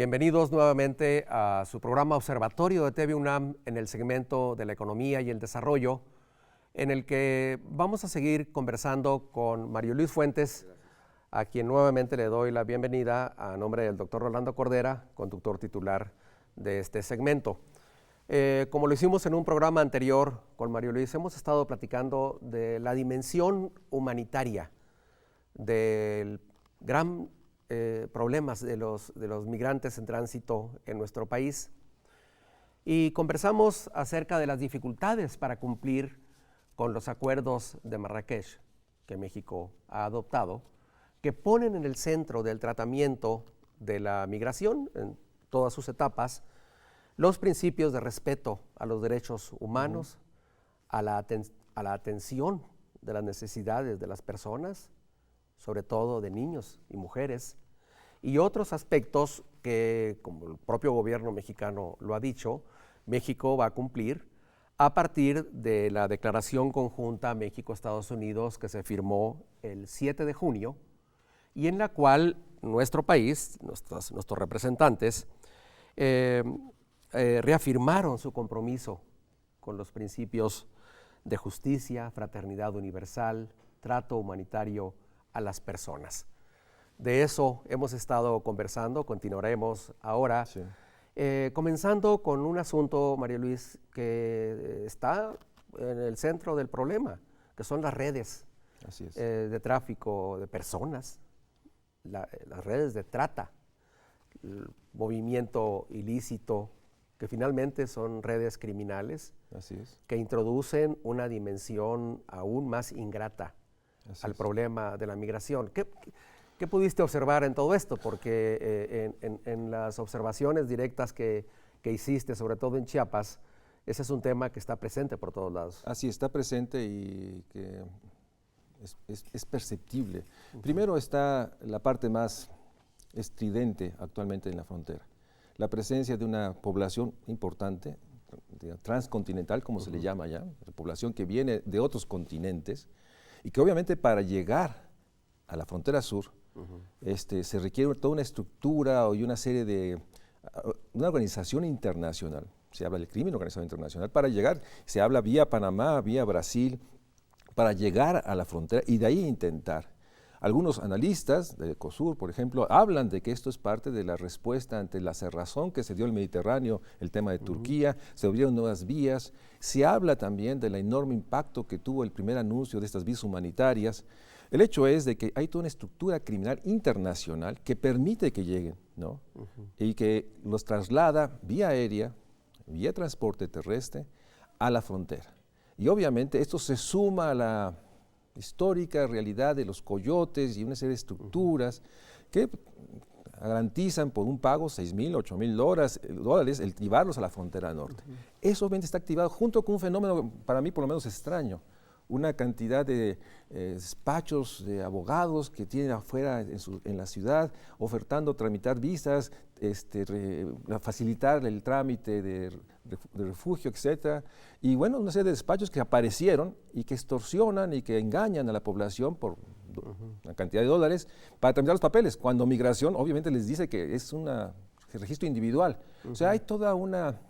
Bienvenidos nuevamente a su programa Observatorio de TV UNAM en el segmento de la economía y el desarrollo, en el que vamos a seguir conversando con Mario Luis Fuentes, a quien nuevamente le doy la bienvenida a nombre del doctor Rolando Cordera, conductor titular de este segmento. Como lo hicimos en un programa anterior con Mario Luis, hemos estado platicando de la dimensión humanitaria del gran problemas de los migrantes en tránsito en nuestro país y conversamos acerca de las dificultades para cumplir con los acuerdos de Marrakech que México ha adoptado, que ponen en el centro del tratamiento de la migración en todas sus etapas los principios de respeto a los derechos humanos, a la atención de las necesidades de las personas, sobre todo de niños y mujeres, y otros aspectos que, como el propio gobierno mexicano lo ha dicho, México va a cumplir a partir de la declaración conjunta México-Estados Unidos que se firmó el 7 de junio y en la cual nuestro país, nuestros representantes, reafirmaron su compromiso con los principios de justicia, fraternidad universal, trato humanitario a las personas. De eso hemos estado conversando, continuaremos ahora, sí. Comenzando con un asunto, María Luis, que está en el centro del problema, que son las redes de tráfico de personas, las redes de trata, el movimiento ilícito, que finalmente son redes criminales, que introducen una dimensión aún más ingrata al problema de la migración. ¿Qué pudiste observar en todo esto? Porque en las observaciones directas que hiciste, sobre todo en Chiapas, ese es un tema que está presente por todos lados. Así está presente y que es perceptible. Primero está la parte más estridente actualmente en la frontera. La presencia de una población importante, transcontinental, como se le llama ya, la población que viene de otros continentes, y que obviamente para llegar a la frontera sur se requiere toda una estructura y una serie de una organización internacional. Se habla del crimen organizado internacional para llegar, se habla vía Panamá, vía Brasil, para llegar a la frontera y de ahí intentar. Algunos analistas de ECOSUR, por ejemplo, hablan de que esto es parte de la respuesta ante la cerrazón que se dio en el Mediterráneo, el tema de Turquía, se abrieron nuevas vías. Se habla también del enorme impacto que tuvo el primer anuncio de estas vías humanitarias. El hecho es de que hay toda una estructura criminal internacional que permite que lleguen, ¿no? Y que los traslada vía aérea, vía transporte terrestre, a la frontera. Y obviamente esto se suma a la histórica realidad de los coyotes y una serie de estructuras que garantizan por un pago $6,000, $8,000 el llevarlos a la frontera norte. Eso obviamente está activado junto con un fenómeno para mí por lo menos extraño, una cantidad de despachos de abogados que tienen afuera en la ciudad ofertando tramitar visas, facilitar el trámite de refugio, etcétera. Y bueno, una serie de despachos que aparecieron y que extorsionan y que engañan a la población por una cantidad de dólares para tramitar los papeles, cuando migración obviamente les dice que es un registro individual. O sea, hay toda una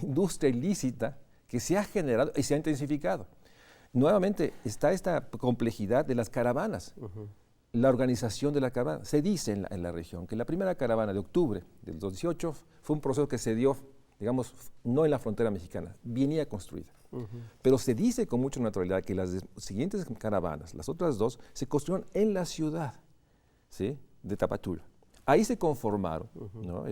industria ilícita que se ha generado y se ha intensificado. Nuevamente está esta complejidad de las caravanas, la organización de la caravana. Se dice en la región que la primera caravana de octubre del 2018 fue un proceso que se dio, digamos, no en la frontera mexicana, venía construida. Pero se dice con mucha naturalidad que las siguientes caravanas, las otras dos, se construyeron en la ciudad, ¿sí?, de Tapachula. Ahí se conformaron, ¿no?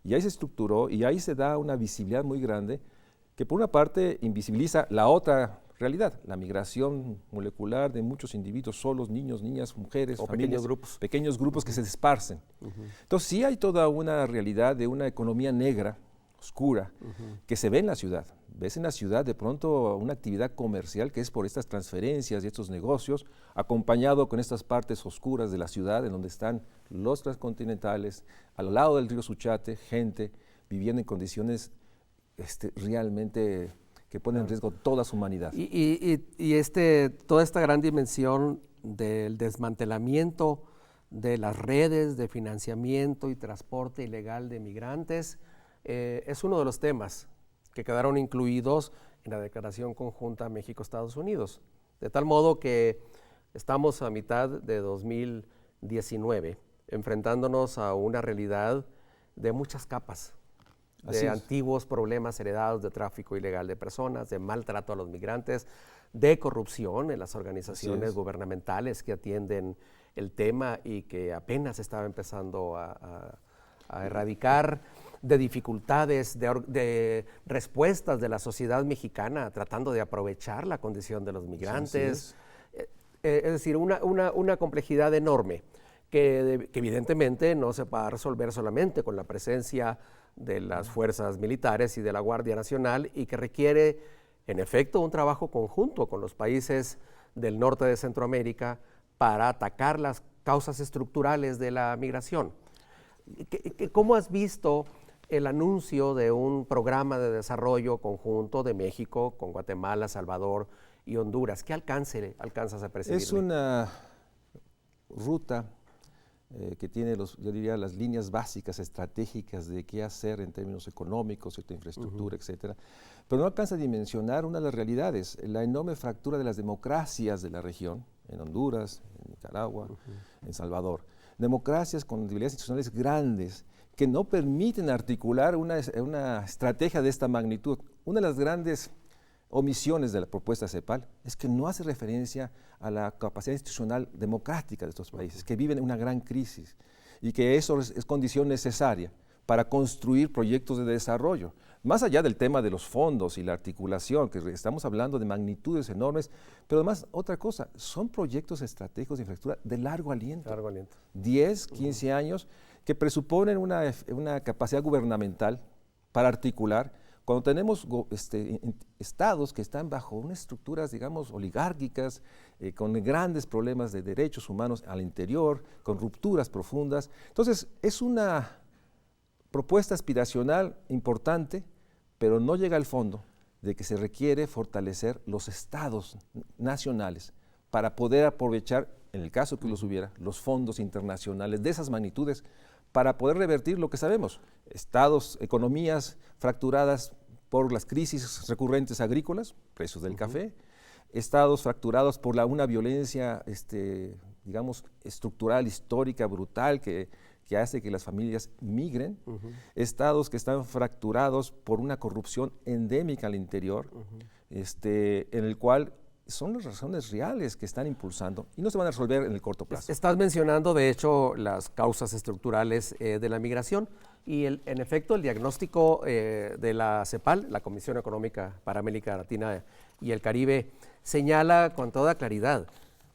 Y ahí se estructuró y ahí se da una visibilidad muy grande que por una parte invisibiliza la otra realidad, la migración molecular de muchos individuos solos, niños, niñas, mujeres, o familias, pequeños grupos que se esparcen. Entonces sí hay toda una realidad de una economía negra, oscura, que se ve en la ciudad. Ves en la ciudad de pronto una actividad comercial que es por estas transferencias y estos negocios, acompañado con estas partes oscuras de la ciudad en donde están los transcontinentales, al lado del río Suchiate, gente viviendo en condiciones realmente que ponen en riesgo toda su humanidad. Y toda esta gran dimensión del desmantelamiento de las redes de financiamiento y transporte ilegal de migrantes, es uno de los temas que quedaron incluidos en la Declaración Conjunta México-Estados Unidos. De tal modo que estamos a mitad de 2019, enfrentándonos a una realidad de muchas capas, de antiguos problemas heredados de tráfico ilegal de personas, de maltrato a los migrantes, de corrupción en las organizaciones gubernamentales que atienden el tema y que apenas estaba empezando a erradicar, de dificultades, de respuestas de la sociedad mexicana tratando de aprovechar la condición de los migrantes. Es decir, una complejidad enorme que evidentemente no se va a resolver solamente con la presencia de las fuerzas militares y de la Guardia Nacional, y que requiere, en efecto, un trabajo conjunto con los países del norte de Centroamérica para atacar las causas estructurales de la migración. ¿Cómo has visto el anuncio de un programa de desarrollo conjunto de México con Guatemala, Salvador y Honduras? ¿Qué alcance alcanzas a percibir? Es una ruta que tiene, yo diría, las líneas básicas estratégicas de qué hacer en términos económicos, cierta infraestructura, etcétera, pero no alcanza a dimensionar una de las realidades, la enorme fractura de las democracias de la región, en Honduras, en Nicaragua, en Salvador. Democracias con debilidades institucionales grandes que no permiten articular una estrategia de esta magnitud. Una de las grandes omisiones de la propuesta CEPAL es que no hace referencia a la capacidad institucional democrática de estos países, que viven una gran crisis y que eso es condición necesaria para construir proyectos de desarrollo. Más allá del tema de los fondos y la articulación, que estamos hablando de magnitudes enormes, pero además otra cosa, son proyectos estratégicos de infraestructura de largo aliento. 10, 15 años, que presuponen una capacidad gubernamental para articular. Cuando tenemos estados que están bajo unas estructuras, digamos, oligárquicas, con grandes problemas de derechos humanos al interior, con rupturas profundas. Entonces, es una propuesta aspiracional importante, pero no llega al fondo de que se requiere fortalecer los estados nacionales para poder aprovechar, en el caso que los hubiera, los fondos internacionales de esas magnitudes para poder revertir lo que sabemos, estados, economías fracturadas por las crisis recurrentes agrícolas, precios del café, estados fracturados por una violencia, digamos, estructural, histórica, brutal, que hace que las familias migren, estados que están fracturados por una corrupción endémica al interior, en el cual son las razones reales que están impulsando y no se van a resolver en el corto plazo. Estás mencionando, de hecho, las causas estructurales de la migración y, en efecto, el diagnóstico de la CEPAL, la Comisión Económica para América Latina y el Caribe, señala con toda claridad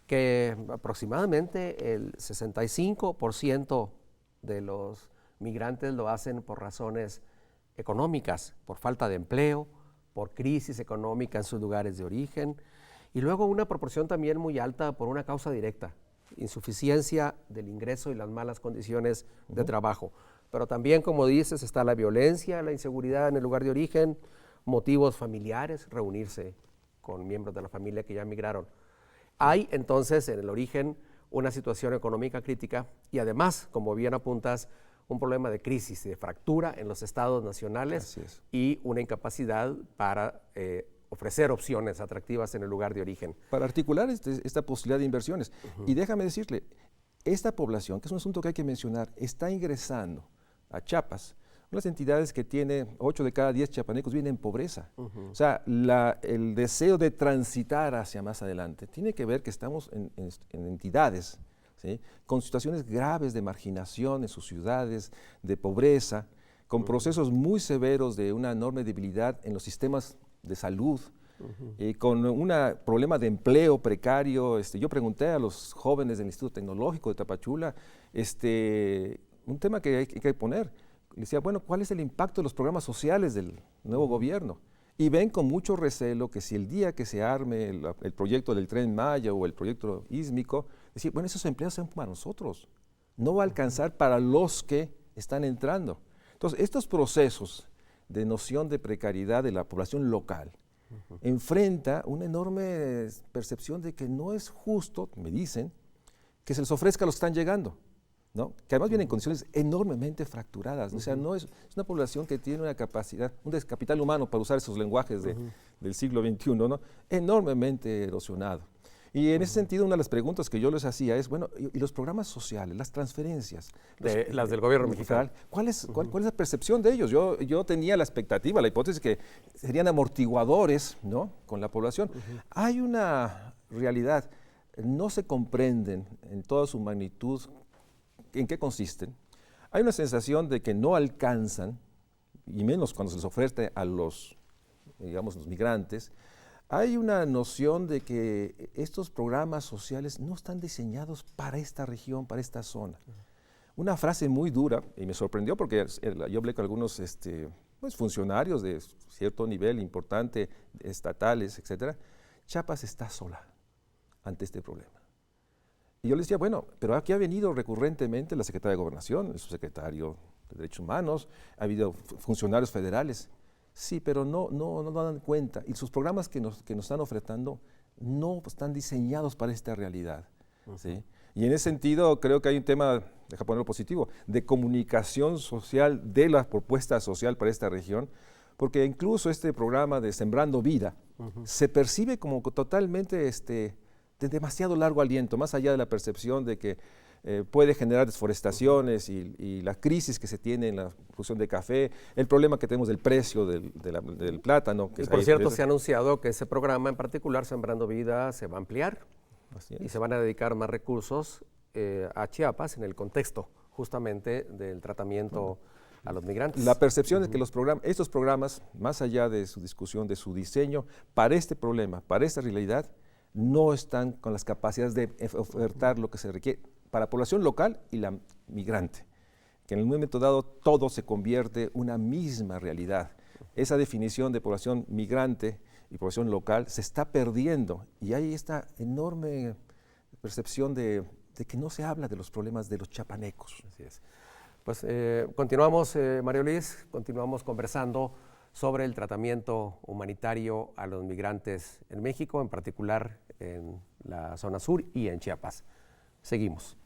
que aproximadamente el 65% de los migrantes lo hacen por razones económicas, por falta de empleo, por crisis económica en sus lugares de origen, y luego una proporción también muy alta por una causa directa, insuficiencia del ingreso y las malas condiciones de trabajo. Pero también, como dices, está la violencia, la inseguridad en el lugar de origen, motivos familiares, reunirse con miembros de la familia que ya migraron. Hay entonces en el origen una situación económica crítica y además, como bien apuntas, un problema de crisis y de fractura en los estados nacionales y una incapacidad para ofrecer opciones atractivas en el lugar de origen. Para articular esta posibilidad de inversiones. Y déjame decirle, esta población, que es un asunto que hay que mencionar, está ingresando a Chiapas, unas entidades que tiene 8 de cada 10 chiapanecos viven en pobreza. O sea, el deseo de transitar hacia más adelante tiene que ver que estamos en entidades, ¿sí?, con situaciones graves de marginación en sus ciudades, de pobreza, con procesos muy severos de una enorme debilidad en los sistemas de salud, con un problema de empleo precario. Yo pregunté a los jóvenes del Instituto Tecnológico de Tapachula, un tema que hay que poner. Le decía, bueno, ¿cuál es el impacto de los programas sociales del nuevo gobierno? Y ven con mucho recelo que si el día que se arme el proyecto del Tren Maya o el proyecto ísmico, decir, bueno, esos empleos son para nosotros, no va a alcanzar para los que están entrando. Entonces, estos procesos de noción de precariedad de la población local enfrenta una enorme percepción de que no es justo, me dicen, que se les ofrezca a los que están llegando, ¿no? Que además vienen en condiciones enormemente fracturadas. O sea, no es una población que tiene una capacidad, un capital humano, para usar esos lenguajes del siglo XXI, ¿no? Enormemente erosionado. Y en ese sentido, una de las preguntas que yo les hacía es, bueno, ¿y los programas sociales, las transferencias? Las del gobierno mexicano. ¿Cuál es la percepción de ellos? Yo tenía la expectativa, la hipótesis que serían amortiguadores, ¿no?, con la población. Hay una realidad, no se comprenden en toda su magnitud en qué consisten. Hay una sensación de que no alcanzan, y menos cuando se les ofrece a los, digamos, los migrantes. Hay una noción de que estos programas sociales no están diseñados para esta región, para esta zona. Una frase muy dura, y me sorprendió porque yo hablé con algunos pues, funcionarios de cierto nivel importante, estatales, etcétera. Chiapas está sola ante este problema. Y yo les decía, bueno, pero aquí ha venido recurrentemente la Secretaria de Gobernación, el subsecretario de Derechos Humanos, ha habido funcionarios federales. Sí, pero no dan cuenta. Y sus programas que nos están ofertando no están diseñados para esta realidad. ¿Sí? Y en ese sentido creo que hay un tema, deja ponerlo positivo, de comunicación social de la propuesta social para esta región, porque incluso este programa de Sembrando Vida se percibe como totalmente de demasiado largo aliento, más allá de la percepción de que puede generar desforestaciones y la crisis que se tiene en la producción de café, el problema que tenemos del precio del plátano. Y por cierto, se ha anunciado que ese programa en particular, Sembrando Vida, se va a ampliar y se van a dedicar más recursos a Chiapas en el contexto justamente del tratamiento a los migrantes. La percepción es que estos programas, más allá de su discusión, de su diseño, para este problema, para esta realidad, no están con las capacidades de ofertar lo que se requiere para la población local y la migrante, que en el momento dado todo se convierte en una misma realidad. Esa definición de población migrante y población local se está perdiendo y hay esta enorme percepción de que no se habla de los problemas de los chiapanecos. Así es. Pues continuamos, Mario Luis, continuamos conversando sobre el tratamiento humanitario a los migrantes en México, en particular en la zona sur y en Chiapas. Seguimos.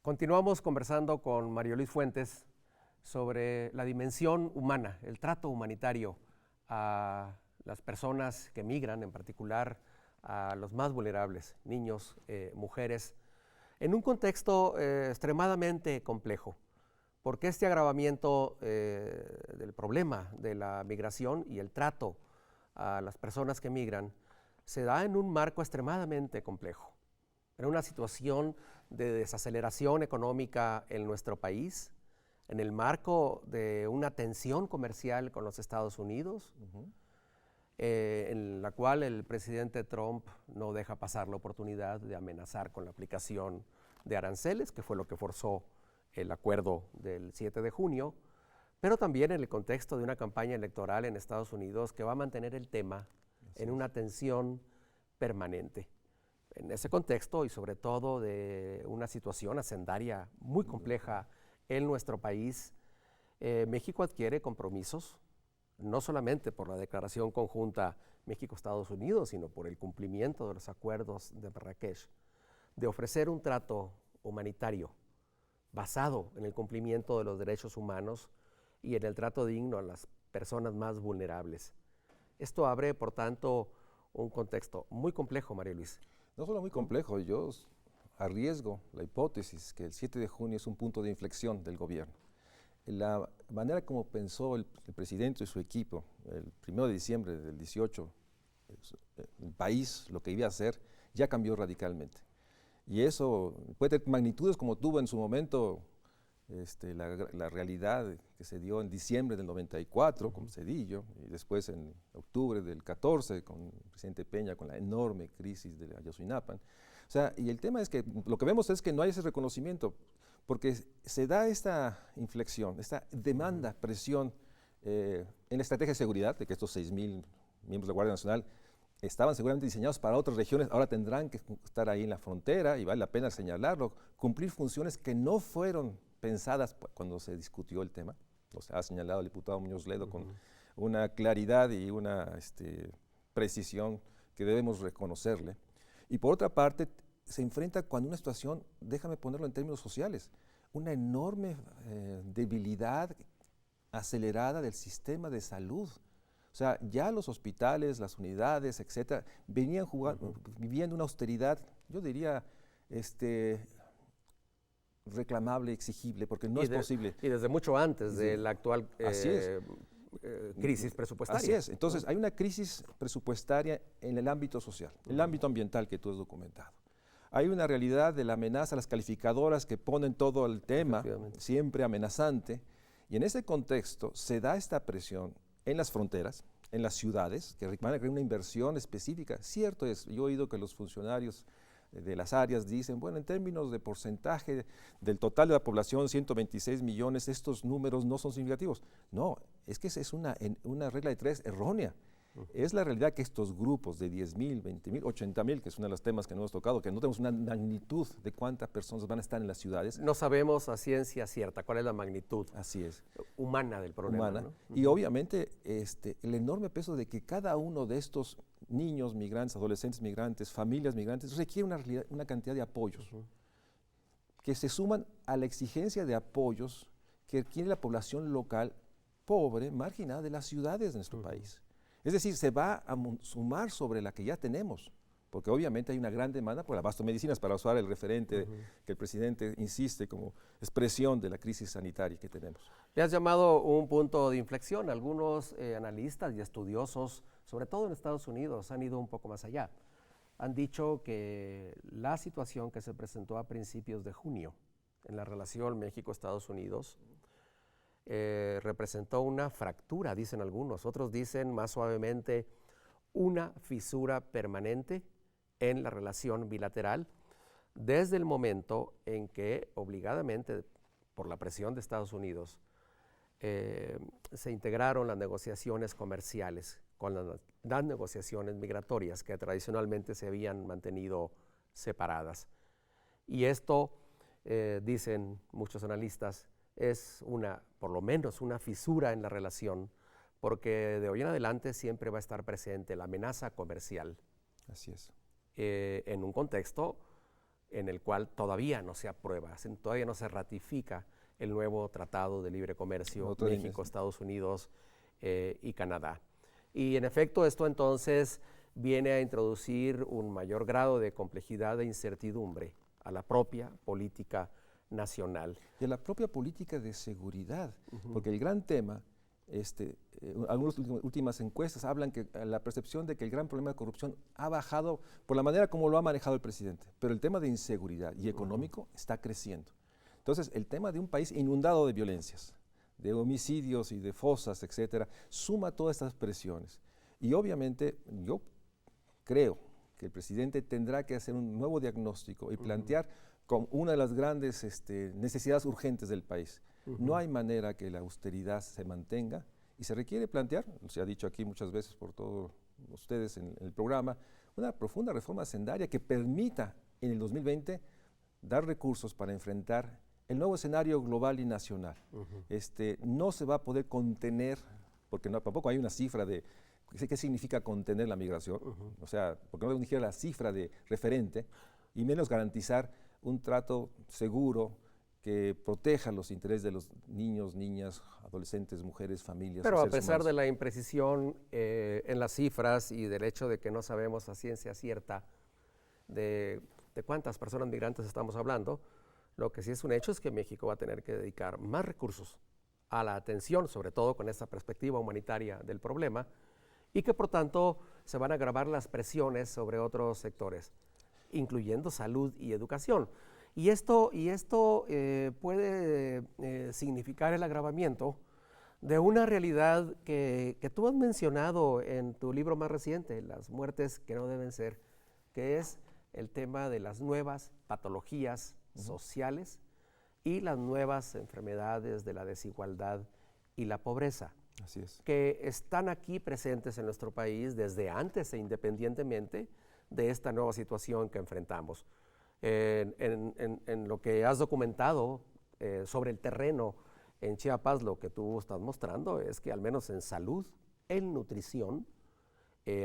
Continuamos conversando con Mario Luis Fuentes sobre la dimensión humana, el trato humanitario a las personas que migran, en particular a los más vulnerables, niños, mujeres, en un contexto extremadamente complejo, porque este agravamiento del problema de la migración y el trato a las personas que migran se da en un marco extremadamente complejo, en una situación de desaceleración económica en nuestro país, en el marco de una tensión comercial con los Estados Unidos, en la cual el presidente Trump no deja pasar la oportunidad de amenazar con la aplicación de aranceles, que fue lo que forzó el acuerdo del 7 de junio, pero también en el contexto de una campaña electoral en Estados Unidos que va a mantener el tema en una tensión permanente. En ese contexto y sobre todo de una situación hacendaria muy compleja en nuestro país, México adquiere compromisos, no solamente por la declaración conjunta México-Estados Unidos, sino por el cumplimiento de los acuerdos de Marrakech, de ofrecer un trato humanitario basado en el cumplimiento de los derechos humanos y en el trato digno a las personas más vulnerables. Esto abre, por tanto, un contexto muy complejo, María Luis. No solo muy complejo, yo arriesgo la hipótesis que el 7 de junio es un punto de inflexión del gobierno. La manera como pensó el presidente y su equipo el 1 de diciembre del 18, el país, lo que iba a hacer, ya cambió radicalmente. Y eso puede tener magnitudes como tuvo en su momento la realidad que se dio en diciembre del 94 con Zedillo y después en octubre del 14 con el presidente Peña con la enorme crisis de Ayotzinapa. O sea, y el tema es que lo que vemos es que no hay ese reconocimiento porque se da esta inflexión, esta demanda, presión en la estrategia de seguridad de que estos 6,000 miembros de la Guardia Nacional estaban seguramente diseñados para otras regiones, ahora tendrán que estar ahí en la frontera, y vale la pena señalarlo, cumplir funciones que no fueron pensadas cuando se discutió el tema. O sea, ha señalado el diputado Muñoz Ledo con una claridad y una precisión que debemos reconocerle. Y por otra parte, se enfrenta con una situación, déjame ponerlo en términos sociales, una enorme debilidad acelerada del sistema de salud. O sea, ya los hospitales, las unidades, etcétera, venían viviendo una austeridad, yo diría, reclamable, exigible, porque no es posible. Y desde mucho antes de la actual crisis presupuestaria. Así es. Entonces, hay una crisis presupuestaria en el ámbito social, el ámbito ambiental que tú has documentado. Hay una realidad de la amenaza, las calificadoras que ponen todo el tema, siempre amenazante, y en ese contexto se da esta presión en las fronteras, en las ciudades, que van a requerir una inversión específica. Cierto es, yo he oído que los funcionarios de las áreas dicen, bueno, en términos de porcentaje del total de la población, 126 millones, estos números no son significativos. No, es que es una regla de tres errónea. Es la realidad que estos grupos de 10,000, 20,000, 80,000, que es uno de los temas que no hemos tocado, que no tenemos una magnitud de cuántas personas van a estar en las ciudades. No sabemos a ciencia cierta cuál es la magnitud humana del problema. ¿No? Y obviamente el enorme peso de que cada uno de estos niños migrantes, adolescentes migrantes, familias migrantes, requiere una cantidad de apoyos que se suman a la exigencia de apoyos que requiere la población local pobre, marginada de las ciudades de nuestro país. Es decir, se va a sumar sobre la que ya tenemos, porque obviamente hay una gran demanda por el abasto de medicinas, para usar el referente que el presidente insiste como expresión de la crisis sanitaria que tenemos. Le has llamado un punto de inflexión. Algunos analistas y estudiosos, sobre todo en Estados Unidos, han ido un poco más allá. Han dicho que la situación que se presentó a principios de junio en la relación México-Estados Unidos representó una fractura, dicen algunos. Otros dicen más suavemente una fisura permanente en la relación bilateral desde el momento en que obligadamente por la presión de Estados Unidos se integraron las negociaciones comerciales con las negociaciones migratorias que tradicionalmente se habían mantenido separadas. Y esto, dicen muchos analistas, es por lo menos una fisura en la relación, porque de hoy en adelante siempre va a estar presente la amenaza comercial. Así es. En un contexto en el cual todavía no se aprueba, todavía no se ratifica el nuevo Tratado de Libre Comercio México, Estados Unidos y Canadá. Y en efecto esto entonces viene a introducir un mayor grado de complejidad e incertidumbre a la propia política nacional. Y a la propia política de seguridad, porque el gran tema, algunas últimas encuestas hablan que la percepción de que el gran problema de corrupción ha bajado por la manera como lo ha manejado el presidente, pero el tema de inseguridad y económico está creciendo. Entonces, el tema de un país inundado de violencias, de homicidios y de fosas, etcétera, suma todas estas presiones. Y obviamente, yo creo que el presidente tendrá que hacer un nuevo diagnóstico y plantear con una de las grandes necesidades urgentes del país. No hay manera que la austeridad se mantenga y se requiere plantear, se ha dicho aquí muchas veces por todos ustedes en el programa, una profunda reforma hacendaria que permita en el 2020 dar recursos para enfrentar el nuevo escenario global y nacional. No se va a poder contener, porque tampoco hay una cifra de qué significa contener la migración, o sea, porque no dijera la cifra de referente, y menos garantizar un trato seguro que proteja los intereses de los niños, niñas, adolescentes, mujeres, familias. Pero a pesar de la imprecisión en las cifras y del hecho de que no sabemos a ciencia cierta de cuántas personas migrantes estamos hablando, lo que sí es un hecho es que México va a tener que dedicar más recursos a la atención, sobre todo con esta perspectiva humanitaria del problema, y que por tanto se van a agravar las presiones sobre otros sectores, incluyendo salud y educación. Y esto puede significar el agravamiento de una realidad que tú has mencionado en tu libro más reciente, Las muertes que no deben ser, que es el tema de las nuevas patologías sociales y las nuevas enfermedades de la desigualdad y la pobreza. Así es. que están aquí presentes en nuestro país desde antes e independientemente de esta nueva situación que enfrentamos. En lo que has documentado sobre el terreno en Chiapas, lo que tú estás mostrando es que al menos en salud, en nutrición,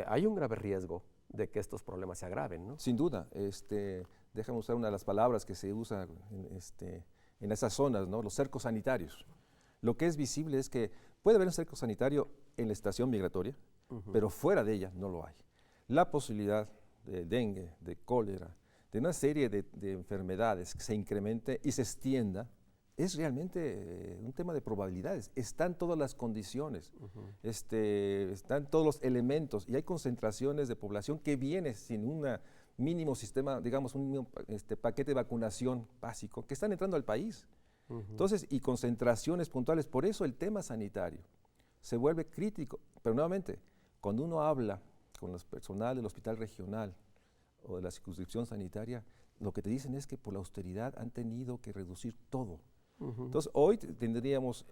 hay un grave riesgo de que estos problemas se agraven, ¿no? Sin duda. Déjame usar una de las palabras que se usa en esas zonas, ¿no? Los cercos sanitarios. Lo que es visible es que puede haber un cerco sanitario en la estación migratoria, pero fuera de ella no lo hay. La posibilidad de dengue, de cólera, de una serie de enfermedades que se incremente y se extienda, es realmente un tema de probabilidades. Están todas las condiciones, están todos los elementos y hay concentraciones de población que viene sin un mínimo sistema, digamos, un mínimo, paquete de vacunación básico, que están entrando al país. Entonces, y concentraciones puntuales. Por eso el tema sanitario se vuelve crítico. Pero nuevamente, cuando uno habla con los personal del hospital regional o de la circunscripción sanitaria, lo que te dicen es que por la austeridad han tenido que reducir todo. Entonces, hoy tenemos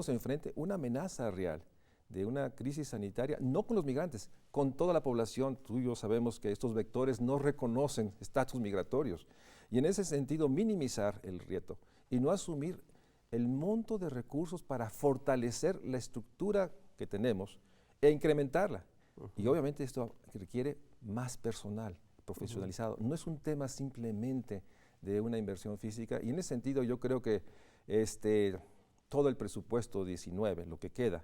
enfrente una amenaza real de una crisis sanitaria, no con los migrantes, con toda la población. Tú y yo sabemos que estos vectores no reconocen estatus migratorios. Y en ese sentido, minimizar el reto y no asumir el monto de recursos para fortalecer la estructura que tenemos e incrementarla. Y obviamente esto requiere más personal profesionalizado. No es un tema simplemente de una inversión física. Y en ese sentido yo creo que todo el presupuesto 19, lo que queda,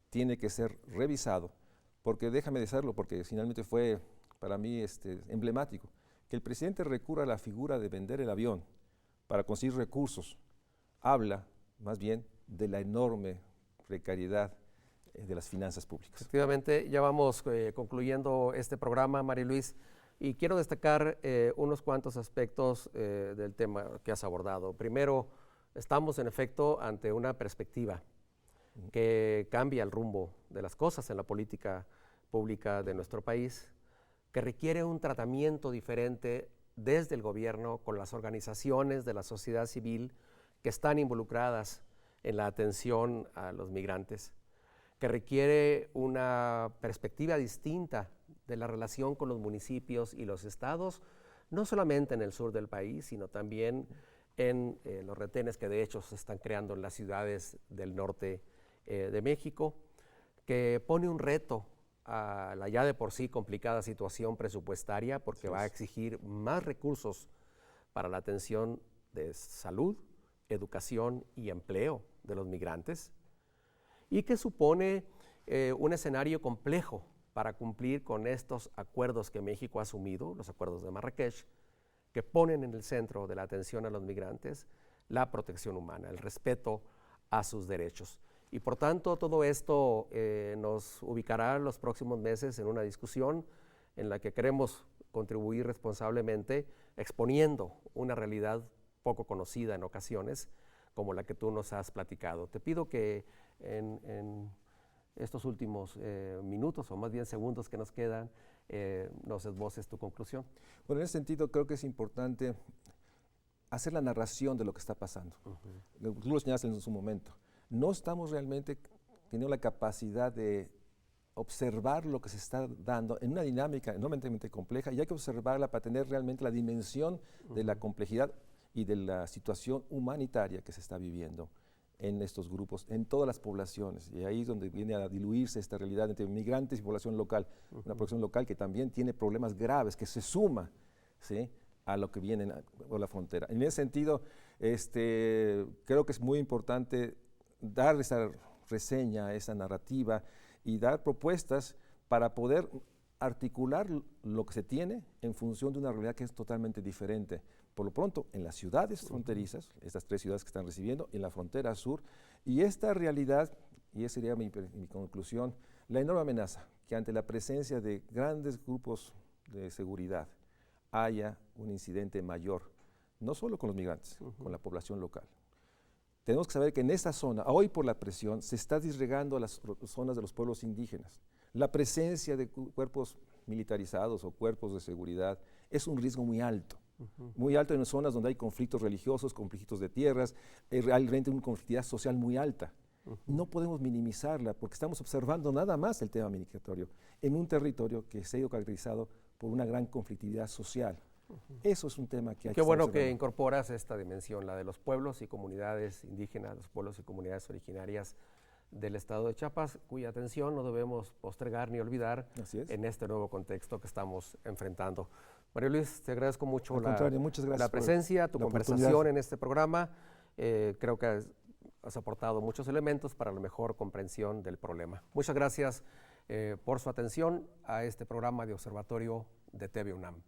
tiene que ser revisado, porque déjame decirlo, porque finalmente fue para mí emblemático, que el presidente recurra a la figura de vender el avión para conseguir recursos, habla más bien de la enorme precariedad de las finanzas públicas. Efectivamente, ya vamos concluyendo este programa, María Luis, y quiero destacar unos cuantos aspectos del tema que has abordado. Primero, estamos en efecto ante una perspectiva que cambia el rumbo de las cosas en la política pública de nuestro país, que requiere un tratamiento diferente desde el gobierno con las organizaciones de la sociedad civil que están involucradas en la atención a los migrantes, que requiere una perspectiva distinta de la relación con los municipios y los estados, no solamente en el sur del país, sino también en los retenes que de hecho se están creando en las ciudades del norte de México, que pone un reto a la ya de por sí complicada situación presupuestaria, porque va a exigir más recursos para la atención de salud, educación y empleo de los migrantes, y que supone un escenario complejo para cumplir con estos acuerdos que México ha asumido, los acuerdos de Marrakech, que ponen en el centro de la atención a los migrantes la protección humana, el respeto a sus derechos. Y por tanto, todo esto nos ubicará en los próximos meses en una discusión en la que queremos contribuir responsablemente, exponiendo una realidad poco conocida en ocasiones, como la que tú nos has platicado. Te pido que en estos últimos minutos, o más bien segundos que nos quedan, nos esboces tu conclusión. Bueno, en ese sentido creo que es importante hacer la narración de lo que está pasando. Tú lo señalaste en su momento. No estamos realmente teniendo la capacidad de observar lo que se está dando en una dinámica enormemente compleja, y hay que observarla para tener realmente la dimensión de la complejidad y de la situación humanitaria que se está viviendo en estos grupos, en todas las poblaciones. Y ahí es donde viene a diluirse esta realidad entre migrantes y población local, una población local que también tiene problemas graves, que se suma, ¿sí?, a lo que viene por la frontera. En ese sentido, creo que es muy importante dar esa reseña, esa narrativa y dar propuestas para poder articular lo que se tiene en función de una realidad que es totalmente diferente. Por lo pronto, en las ciudades fronterizas, estas 3 ciudades que están recibiendo, en la frontera sur, y esta realidad, y esa sería mi conclusión, la enorme amenaza que ante la presencia de grandes grupos de seguridad haya un incidente mayor, no solo con los migrantes, con la población local. Tenemos que saber que en esta zona, hoy por la presión, se está disgregando a las zonas de los pueblos indígenas. La presencia de cuerpos militarizados o cuerpos de seguridad es un riesgo muy alto en zonas donde hay conflictos religiosos, conflictos de tierras, realmente una conflictividad social muy alta. No podemos minimizarla porque estamos observando nada más el tema migratorio en un territorio que se ha ido caracterizado por una gran conflictividad social. Eso es un tema que hay que Qué estar bueno que observando. incorporas esta dimensión, la de los pueblos y comunidades indígenas, los pueblos y comunidades originarias del estado de Chiapas, cuya atención no debemos postergar ni olvidar Así es. en este nuevo contexto que estamos enfrentando. Mario Luis, te agradezco mucho Al contrario, muchas gracias la por presencia, tu la conversación oportunidad. en este programa. Creo que has aportado muchos elementos para la mejor comprensión del problema. Muchas gracias por su atención a este programa de Observatorio de TV UNAM.